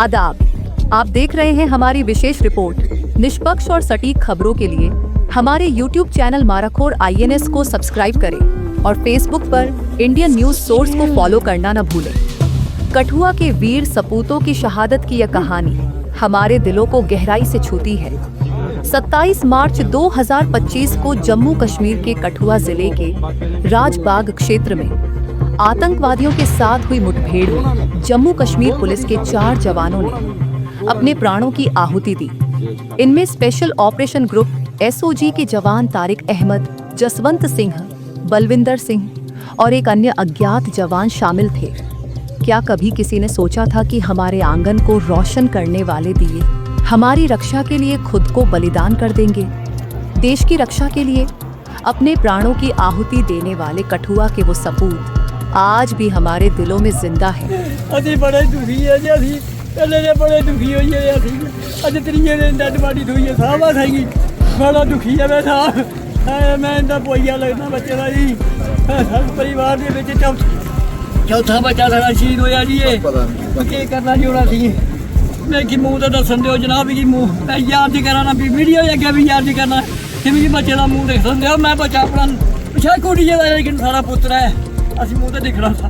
आदाब, आप देख रहे हैं हमारी विशेष रिपोर्ट। निष्पक्ष और सटीक खबरों के लिए हमारे YouTube चैनल माराखोर INS को सब्सक्राइब करें और Facebook पर इंडियन न्यूज सोर्स को फॉलो करना न भूलें। कठुआ के वीर सपूतों की शहादत की यह कहानी हमारे दिलों को गहराई से छूती है। 27 मार्च 2025 को जम्मू कश्मीर के कठुआ जिले के राजबाग क्षेत्र में आतंकवादियों के साथ हुई मुठभेड़ में जम्मू कश्मीर पुलिस के 4 जवानों ने अपने प्राणों की आहुति दी। इनमें स्पेशल ऑपरेशन ग्रुप SOG के जवान तारिक अहमद, जसवंत सिंह, बलविंदर सिंह और एक अन्य अज्ञात जवान शामिल थे। क्या कभी किसी ने सोचा था कि हमारे आंगन को रोशन करने वाले दिए हमारी रक्षा के लिए खुद को बलिदान कर देंगे? देश की रक्षा के लिए अपने प्राणों की आहुति देने वाले कठुआ के वो सपूत आज भी हमारे दिलों में जिंदा है। अभी बड़े दुखी है जी, अभी पहले बड़े दुखी हुई है। अभी त्रीजे दिन डेड बॉडी हुई है, साहब आएगी बड़ा दुखी है। मैं साहब मैं इंदा पोइया लगना बच्चे का जी, परिवार के ਵਿੱਚ चौथा बच्चा सारा शहीद होया जी। ये करना जी होना सी मैं कि मुँह तो दसन दो जनाब कि मुँह मैं याद नहीं कराना भी वीडियो अगे भी याद नहीं करना कि मेरे बच्चे का मुँह देख दो। मैं बच्चा अपना पिछा कुड़ी है लेकिन सारा पुत्र है, असं मुँह तो दिखना था।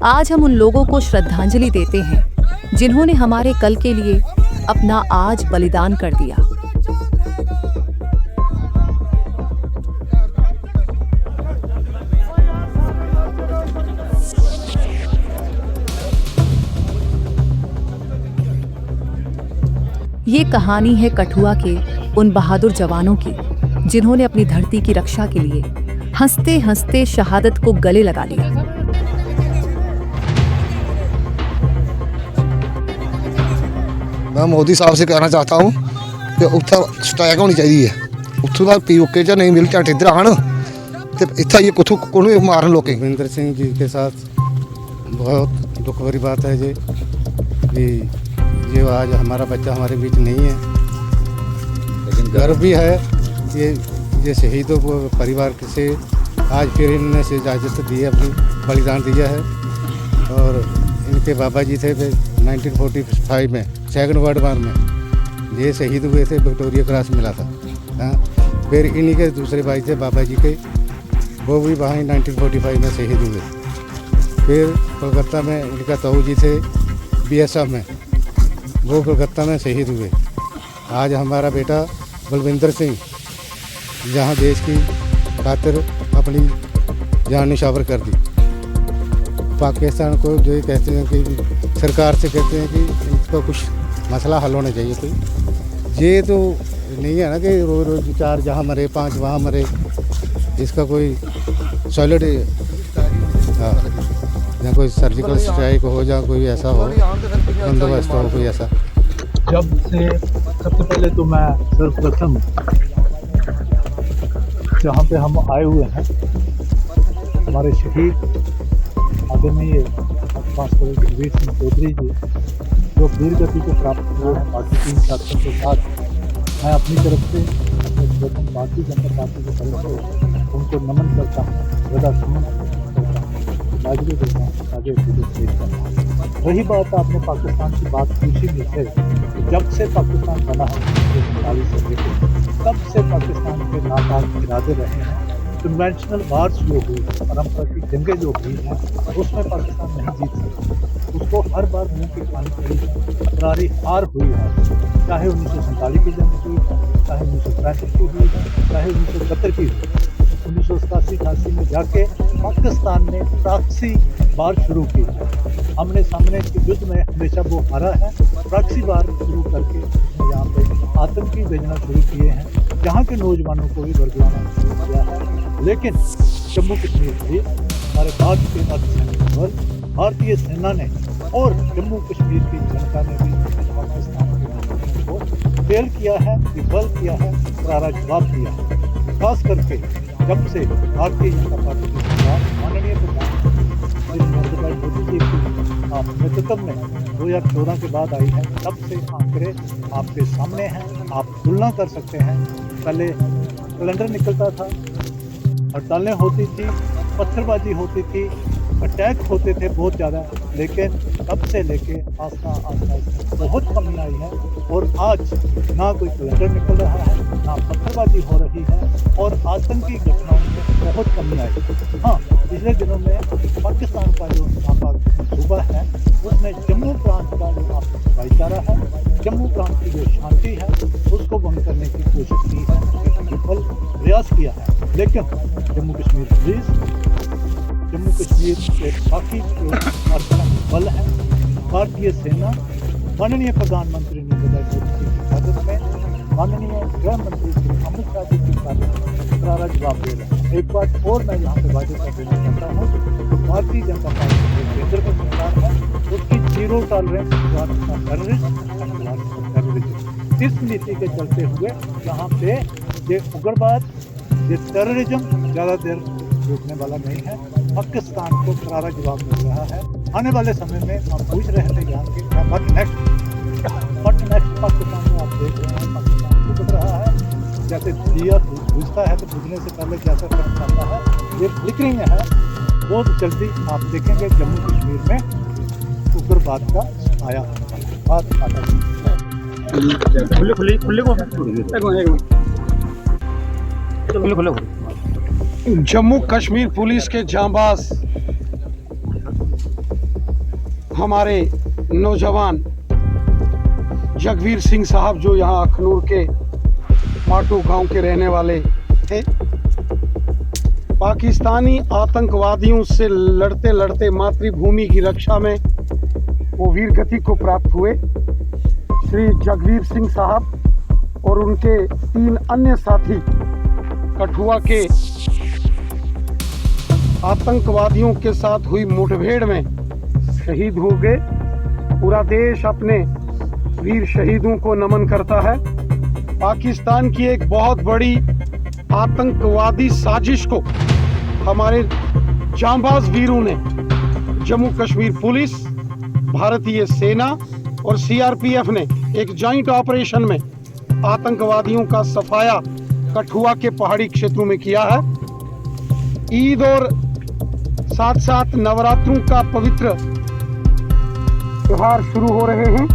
आज हम उन लोगों को श्रद्धांजलि देते हैं जिन्होंने हमारे कल के लिए अपना आज बलिदान कर दिया। ये कहानी है कठुआ के उन बहादुर जवानों की जिन्होंने अपनी धरती की रक्षा के लिए हंसते हंसते शहादत को गले लगा लिया। मैं मोदी साहब से कहना चाहता हूँ कि उत्थे स्ट्राइक होनी चाहिए है। उत्थों का POK च नहीं मिल झट इधर आन तो इतना ये कुछ को मारन लोग। बलविंदर सिंह जी के साथ बहुत दुख भरी बात है जी कि ये आज हमारा बच्चा हमारे बीच नहीं है, लेकिन गर्व भी है ये शहीदों को परिवार से आज फिर इन्होंने से इजाज़त दी है, अपनी बलिदान दिया है। और इनके बाबा जी थे 1945 में 2nd वर्ल्ड वार में ये शहीद हुए थे, विक्टोरिया क्रॉस मिला था। हाँ, फिर इन्हीं के दूसरे भाई थे बाबा जी के, वो भी वहाँ 1945 में शहीद हुए। फिर कोलकाता में इनका ताऊ जी थे BSF में, वो कोलकाता में शहीद हुए। आज हमारा बेटा बलविंदर सिंह जहाँ देश की खातिर अपनी जान निछावर कर दी। पाकिस्तान को जो ये कहते हैं कि सरकार से कहते हैं कि इनका कुछ मसला हल होना चाहिए कोई। ये तो नहीं है ना कि रोज़ रोज़ 4 जहाँ मरे 5 वहाँ मरे, इसका कोई सॉलिड हाँ या कोई सर्जिकल स्ट्राइक हो या कोई ऐसा हो बंदोबस्त हो कोई ऐसा। जब से सबसे पहले तो मैं सर्वप्रथम जहाँ पे हम आए हुए हैं हमारे शहीद आदरणीय जगवीर सिंह चौधरी जी जो वीर गति को प्राप्त हुए हैं बाकी 3 छात्रों के साथ, मैं अपनी तरफ से प्रथम भारतीय जनता पार्टी की तरफ से उनको नमन करता हूँ, श्रद्धा सुमन करता हूँ, लाजमी देता हूँ, आगे पेश करता हूँ। रही बात आपने पाकिस्तान की बात पूछी नहीं है, जब से पाकिस्तान बना है 1947 से लेकर तब से पाकिस्तान के नापाक इरादे रहे हैं। कन्वेंशनल वार्स जो हुई, पारंपरिक जंगें जो हुई हैं, उसमें पाकिस्तान नहीं जीत सकता। उसको हर बार मुंह की खानी पड़ी है, करारी हार हुई है, चाहे 1947 की जंग हुई है, चाहे 1965 की हुई है, चाहे 1970 की हुई। 1987-88 में जाके पाकिस्तान ने प्रॉक्सी वार शुरू की है। हमने सामने के युद्ध में हमेशा वो हारा है। प्रॉक्सी वार शुरू करके यहाँ पे आतंकी भेजना शुरू किए हैं, यहाँ के नौजवानों को भी बरगलाना शुरू किया है। लेकिन जम्मू कश्मीर में हमारे भारत के अर्धसैनिक बल, भारतीय सेना ने और जम्मू कश्मीर की जनता ने भी पाकिस्तान के को फेल किया है, विफल किया है, करारा जवाब दिया है। खास करके जब से भारतीय जनता पार्टी की सरकार माननीय प्रधानमंत्री नेतृत्व में 2014 के बाद आई है, तब से आंकड़े आपके सामने हैं। आप तुलना कर सकते हैं। पहले कैलेंडर निकलता था, हड़तालें होती थी, पत्थरबाजी होती थी, अटैक होते थे बहुत ज़्यादा, लेकिन तब से लेके आस्ता आस्ता बहुत कमी आई है। और आज ना कोई कैलेंडर निकल रहा है, ना पत्थरबाजी हो रही है, और आतंकी घटनाओं में बहुत कमी आई है। हाँ, पिछले दिनों में पाकिस्तान का जो नापाक सूबा है, उसने जम्मू प्रांत का जो आपसी भाईचारा है, जम्मू प्रांत की जो शांति है, उसको भंग करने की कोशिश की है, विफल प्रयास किया है। लेकिन जम्मू कश्मीर पुलिस, जम्मू कश्मीर के बाकी जो अर्धसैनिक बल है, भारतीय सेना, माननीय प्रधानमंत्री नरेंद्र मोदी की क़यादत में, माननीय गृह मंत्री श्री अमित शाह जी की क़यादत में करारा जवाब दे रहे हैं। एक बात और मैं यहाँ पे वादे कर देना चाहता हूँ, तो भारतीय जनता पार्टी जो केंद्र में सरकार है, उसकी जीरो टॉलरेंस टेररिज्म, इस नीति के चलते हुए यहाँ पे ये उग्रवाद, ये टेररिज्म ज़्यादा देर रुकने वाला नहीं है। पाकिस्तान को करारा जवाब मिल रहा है। आने वाले समय में हम पूछ रहे थे यहाँ के व्हाट नेक्स्ट पाकिस्तान में आप देख रहे हैं, पाकिस्तान बुझ रहा है। जैसे दिया बुझता है तो बुझने से पहले कैसा फर्क आता है, ये फ्लिकरिंग है। बहुत जल्दी आप देखेंगे जम्मू कश्मीर में उग्रवाद का आया बात आता जम्मू कश्मीर पुलिस के जांबाज हमारे नौजवान जगवीर सिंह साहब, जो यहाँ अखनूर के माटू गांव के रहने वाले थे, पाकिस्तानी आतंकवादियों से लड़ते लड़ते मातृभूमि की रक्षा में वो वीर गति को प्राप्त हुए। श्री जगवीर सिंह साहब और उनके 3 अन्य साथी कठुआ के आतंकवादियों के साथ हुई मुठभेड़ में शहीद हो गए। पूरा देश अपने वीर शहीदों को नमन करता है। पाकिस्तान की एक बहुत बड़ी आतंकवादी साजिश को हमारे जांबाज वीरों ने जम्मू कश्मीर पुलिस, भारतीय सेना और सीआरपीएफ ने एक जॉइंट ऑपरेशन में आतंकवादियों का सफाया कठुआ के पहाड़ी क्षेत्रों में किया है। ईद और साथ साथ नवरात्रों का पवित्र त्योहार शुरू हो रहे हैं।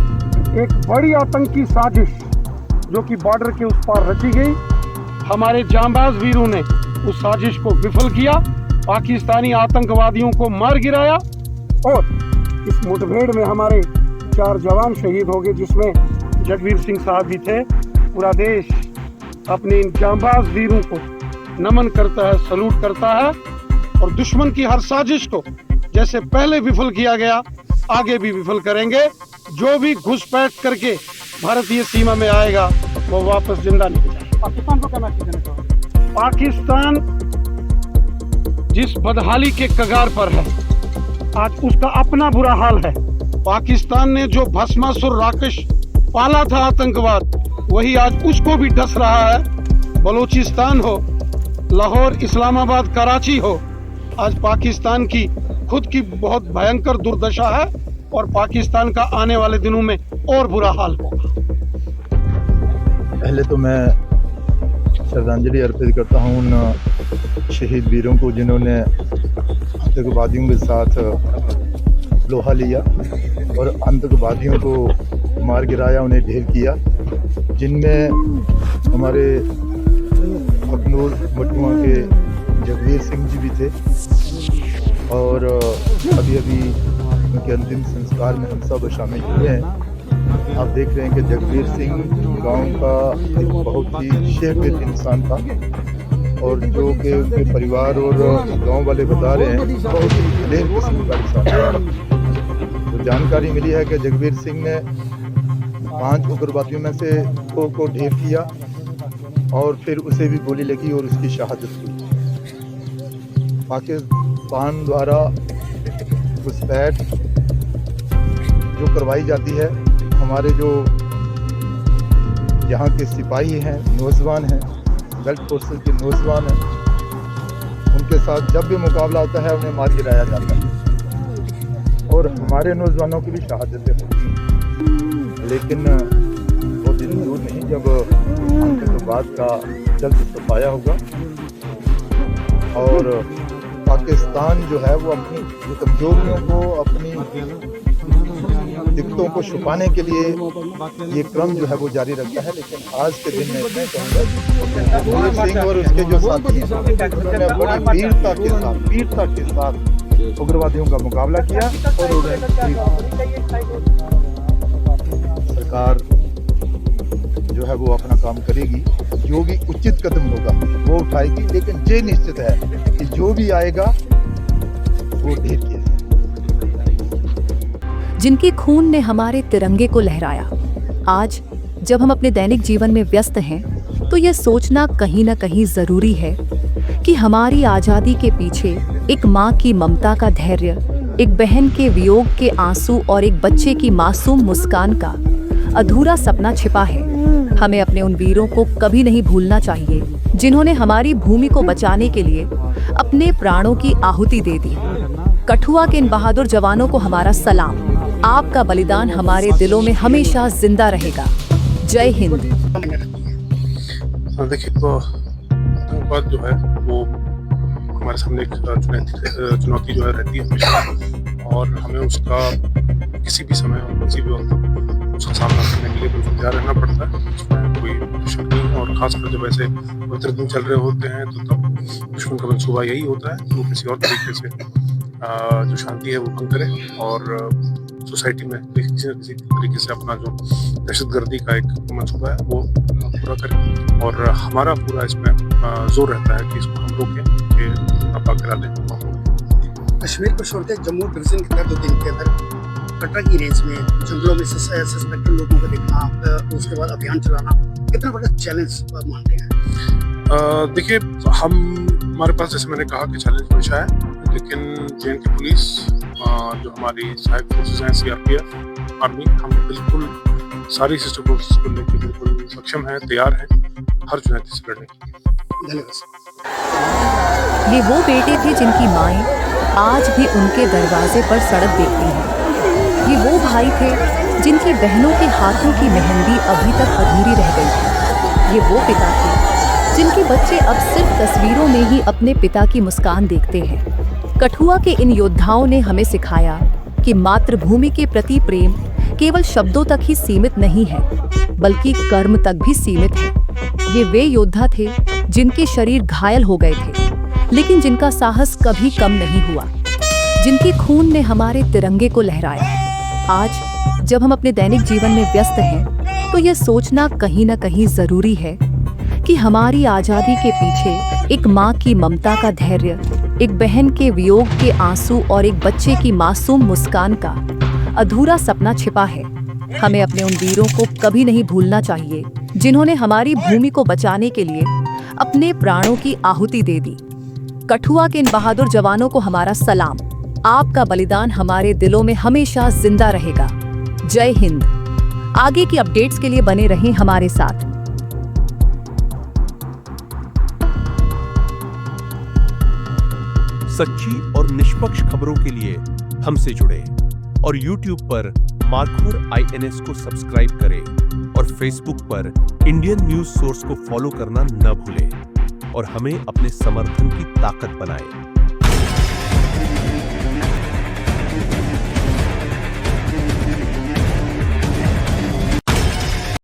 एक बड़ी आतंकी साजिश जो कि बॉर्डर के उस पार रची गई, हमारे जांबाज वीरों ने उस साजिश को विफल किया, पाकिस्तानी आतंकवादियों को मार गिराया और इस मुठभेड़ में हमारे 4 जवान शहीद हो गए, जिसमें जगवीर सिंह साहब भी थे। पूरा देश अपने इन जांबाज वीरों को नमन करता है, सलूट करता है और दुश्मन की हर साजिश को जैसे पहले विफल किया गया, आगे भी विफल करेंगे। जो भी घुसपैठ करके भारतीय सीमा में आएगा वो वापस जिंदा नहीं जाएगा। पाकिस्तान को क्या मैसेज देना चाहोगे? पाकिस्तान जिस बदहाली के कगार पर है, आज उसका अपना बुरा हाल है। पाकिस्तान ने जो भस्मासुर राक्षस पाला था आतंकवाद, वही आज उसको भी डस रहा है। बलूचिस्तान हो, लाहौर, इस्लामाबाद, कराची हो, आज पाकिस्तान की खुद की बहुत भयंकर दुर्दशा है और पाकिस्तान का आने वाले दिनों में और बुरा हाल होगा। पहले तो मैं श्रद्धांजलि अर्पित करता हूं उन शहीद वीरों को जिन्होंने आतंकवादियों के साथ लोहा लिया और आतंकवादियों को मार गिराया, उन्हें ढेर किया, जिनमें हमारे अखनूर मटुआ के जगवीर सिंह जी भी थे और अभी उनके अंतिम संस्कार में हम सब शामिल हुए हैं। आप देख रहे हैं कि जगवीर सिंह गांव का एक बहुत ही शेरविर इंसान था और जो कि उनके परिवार और गांव वाले बता रहे हैं बहुत ही दिलेर किस्म का इंसान था। तो जानकारी मिली है कि जगवीर सिंह ने 5 उग्रवादियों में से 2 को ढेर किया और फिर उसे भी गोली लगी और उसकी शहादत हुई। पाकिस्तान द्वारा घुसपैठ जो करवाई जाती है, हमारे जो यहाँ के सिपाही हैं, नौजवान हैं, बेल्ट फोर्सेस के नौजवान हैं, उनके साथ जब भी मुकाबला होता है उन्हें मार गिराया जाता है और हमारे नौजवानों की भी शहादतें होती हैं, लेकिन वो दिन दूर नहीं जब आतंकवाद का जल्द सफाया होगा और पाकिस्तान जो है वो अपनी कमजोरियों को, अपनी दिक्कतों को छुपाने के लिए ये क्रम जो है वो जारी रखता है। लेकिन आज के दिन में इतना कहूँगा भगत सिंह और उसके जो साथी हैं उन्होंने बड़ी वीरता के साथ उग्रवादियों का मुकाबला किया और उन्हें सरकार जो है वो अपना काम करेगी, जो भी उचित कदम होगा वो उठाएगी, लेकिन ये निश्चित है कि जो भी आएगा वो ढेर के है। जिनके खून ने हमारे तिरंगे को लहराया, आज जब हम अपने दैनिक जीवन में व्यस्त हैं, तो यह सोचना कहीं न कहीं जरूरी है कि हमारी आजादी के पीछे एक माँ की ममता का धैर्य, एक बहन के वियोग के आंसू और एक बच्चे की मासूम मुस्कान का अधूरा सपना छिपा है। हमें अपने उन वीरों को कभी नहीं भूलना चाहिए जिन्होंने हमारी भूमि को बचाने के लिए अपने प्राणों की आहुति दे दी। कठुआ के इन बहादुर जवानों को हमारा सलाम। आपका बलिदान हमारे दिलों में हमेशा जिंदा रहेगा। जय हिंद। देखिए, आतंकवाद जो है वो हमारे सामने एक चुनौती जो है रहती है हमेशा, और हमें उसका किसी भी समय और किसी भी वक्त उसका सामना करने के लिए बिल्कुल तैयार रहना पड़ता है, उसमें कोई शक नहीं। और खासकर जब ऐसे पवित्र दिन चल रहे होते हैं तो तब दुश्मन का मंसूबा यही होता है कि वो किसी और तरीके से जो शांति है वो भंग करे और सोसाइटी में किसी न किसी तरीके से अपना जो दहशतगर्दी का एक मंसूबा है वो पूरा करें। और हमारा पूरा इसमें जोर रहता है कि इसको हम रोकें, कि अपना करा दें। कश्मीर को छोड़कर जम्मू डिवीजन के अंदर 2 दिन के अंदर कटरा की रेंज में जंगलों में सस्पेक्टेड लोगों को देखना, उसके बाद अभियान चलाना कितना बड़ा चैलेंज मानते हैं? देखिए, हमारे पास जैसे मैंने कहा कि चैलेंज हमेशा है, लेकिन जे.एंड.के पुलिस, जो हमारी सहायक फोर्सेस हैं, सीआरपीएफ, आर्मी, हम बिल्कुल सारी सिस्टर फोर्सेस को लेकर बिल्कुल सक्षम हैं, तैयार हैं हर चुनौती से लड़ने की। ये वो बेटे थे जिनकी माएं आज भी उनके दरवाजे पर सड़क देखती हैं। ये वो भाई थे जिनकी बहनों के हाथों की मेहंदी अभी तक अधूरी रह गई थी। ये वो पिता थे जिनके बच्चे अब सिर्फ तस्वीरों में ही अपने पिता की मुस्कान देखते हैं। कठुआ के इन योद्धाओं ने हमें सिखाया कि मातृभूमि के प्रति प्रेम केवल शब्दों तक ही सीमित नहीं है, बल्कि कर्म तक भी सीमित है। ये वे योद्धा थे जिनके शरीर घायल हो गए थे, लेकिन जिनका साहस कभी कम नहीं हुआ, जिनके खून ने हमारे तिरंगे को लहराया। आज जब हम अपने दैनिक जीवन में व्यस्त हैं, तो यह सोचना कहीं न कहीं जरूरी है कि हमारी आजादी के पीछे एक माँ की ममता का धैर्य, एक बहन के वियोग के आंसू और एक बच्चे की मासूम मुस्कान का अधूरा सपना छिपा है। हमें अपने उन वीरों को कभी नहीं भूलना चाहिए जिन्होंने हमारी भूमि को बचाने के लिए अपने प्राणों की आहुति दे दी। कठुआ के इन बहादुर जवानों को हमारा सलाम। आपका बलिदान हमारे दिलों में हमेशा जिंदा रहेगा। जय हिंद। आगे की अपडेट्स के लिए बने रहें हमारे साथ। सच्ची और निष्पक्ष खबरों के लिए हमसे जुड़े और YouTube पर मारखोर INS को सब्सक्राइब करें और Facebook पर इंडियन न्यूज सोर्स को फॉलो करना न भूलें और हमें अपने समर्थन की ताकत बनाएं।